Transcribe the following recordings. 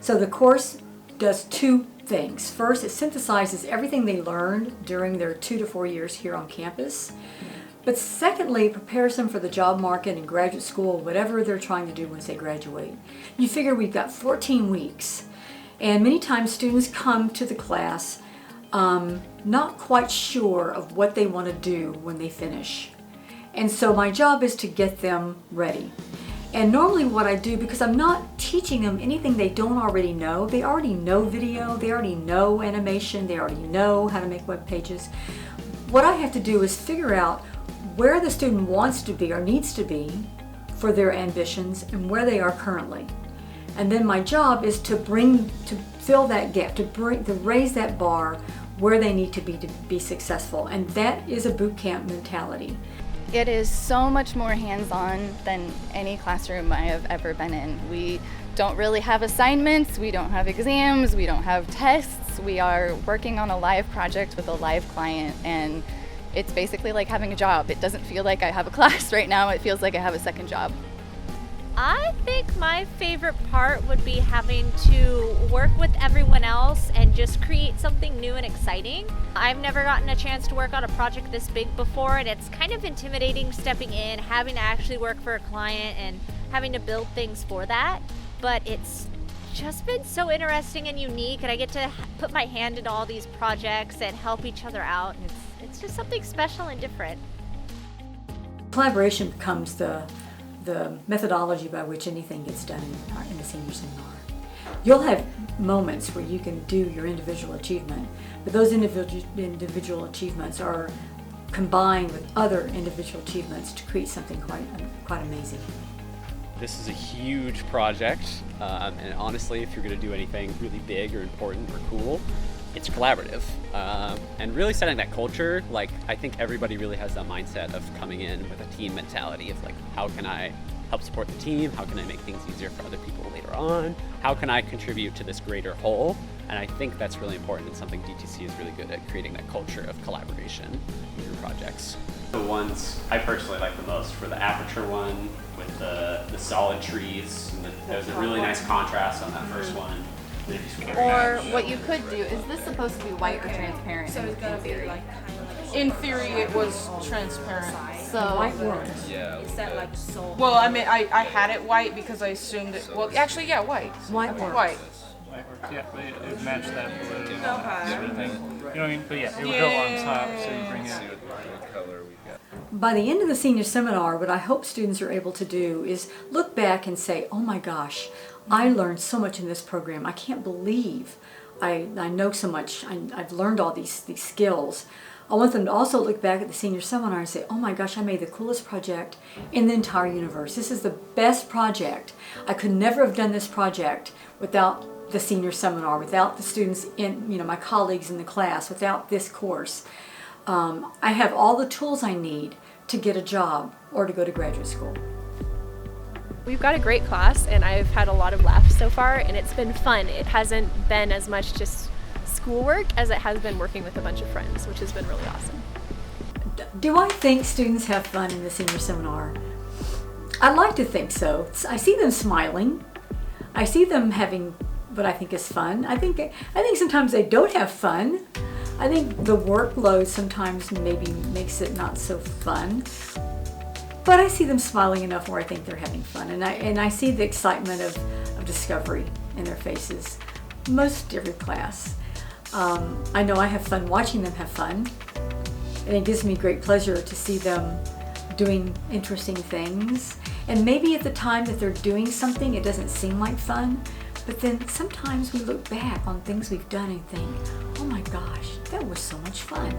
So the course does two things. First, it synthesizes everything they learned during their 2 to 4 years here on campus. But secondly, it prepares them for the job market and graduate school, whatever they're trying to do once they graduate. You figure we've got 14 weeks, and many times students come to the class not quite sure of what they want to do when they finish. And so my job is to get them ready. And normally what I do, because I'm not teaching them anything they don't already know, they already know video, they already know animation, they already know how to make web pages. What I have to do is figure out where the student wants to be or needs to be for their ambitions and where they are currently. And then my job is to fill that gap, to raise that bar where they need to be successful. And that is a boot camp mentality. It is so much more hands-on than any classroom I have ever been in. We don't really have assignments, we don't have exams, we don't have tests. We are working on a live project with a live client, and it's basically like having a job. It doesn't feel like I have a class right now, it feels like I have a second job. I think my favorite part would be having to work with everyone else and just create something new and exciting. I've never gotten a chance to work on a project this big before, and it's kind of intimidating stepping in, having to actually work for a client and having to build things for that. But it's just been so interesting and unique, and I get to put my hand into all these projects and help each other out, and it's just something special and different. Collaboration becomes the methodology by which anything gets done in the senior seminar. You'll have moments where you can do your individual achievement, but those individual achievements are combined with other individual achievements to create something quite amazing. This is a huge project, and honestly, if you're going to do anything really big or important or cool, it's collaborative. And really setting that culture, like, I think everybody really has that mindset of coming in with a team mentality of like, how can I help support the team? How can I make things easier for other people later on? How can I contribute to this greater whole? And I think that's really important and something DTC is really good at, creating that culture of collaboration in your projects. The ones I personally like the most were the aperture one with the solid trees. And there's a really nice contrast on that first one. Or what you could do, is this supposed to be white or transparent? So it's gonna be like In theory, it was transparent. So White works. is that like so? Well, I mean, I had it white because I assumed it. Well, actually, yeah, white. White works. White. Yeah, it matched that blue Okay. sort of thing. You know what I mean? But yeah, it would go on top, so you bring it. By the end of the senior seminar, what I hope students are able to do is look back and say, oh my gosh, I learned so much in this program. I can't believe I know so much. I've learned all these skills. I want them to also look back at the senior seminar and say, oh my gosh, I made the coolest project in the entire universe. This is the best project. I could never have done this project without the senior seminar, without the students in, my colleagues in the class, without this course. I have all the tools I need to get a job or to go to graduate school. We've got a great class, and I've had a lot of laughs so far, and it's been fun. It hasn't been as much just schoolwork as it has been working with a bunch of friends, which has been really awesome. Do I think students have fun in the senior seminar? I'd like to think so. I see them smiling. I see them having what I think is fun. I think sometimes they don't have fun. I think the workload sometimes maybe makes it not so fun. But I see them smiling enough where I think they're having fun. And I see the excitement of discovery in their faces most every class. I know I have fun watching them have fun. And it gives me great pleasure to see them doing interesting things. And maybe at the time that they're doing something, it doesn't seem like fun. But then sometimes we look back on things we've done and think, oh my gosh, that was so much fun.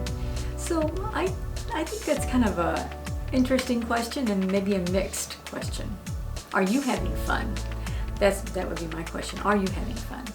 So I think that's kind of a interesting question and maybe a mixed question. Are you having fun? That would be my question. Are you having fun?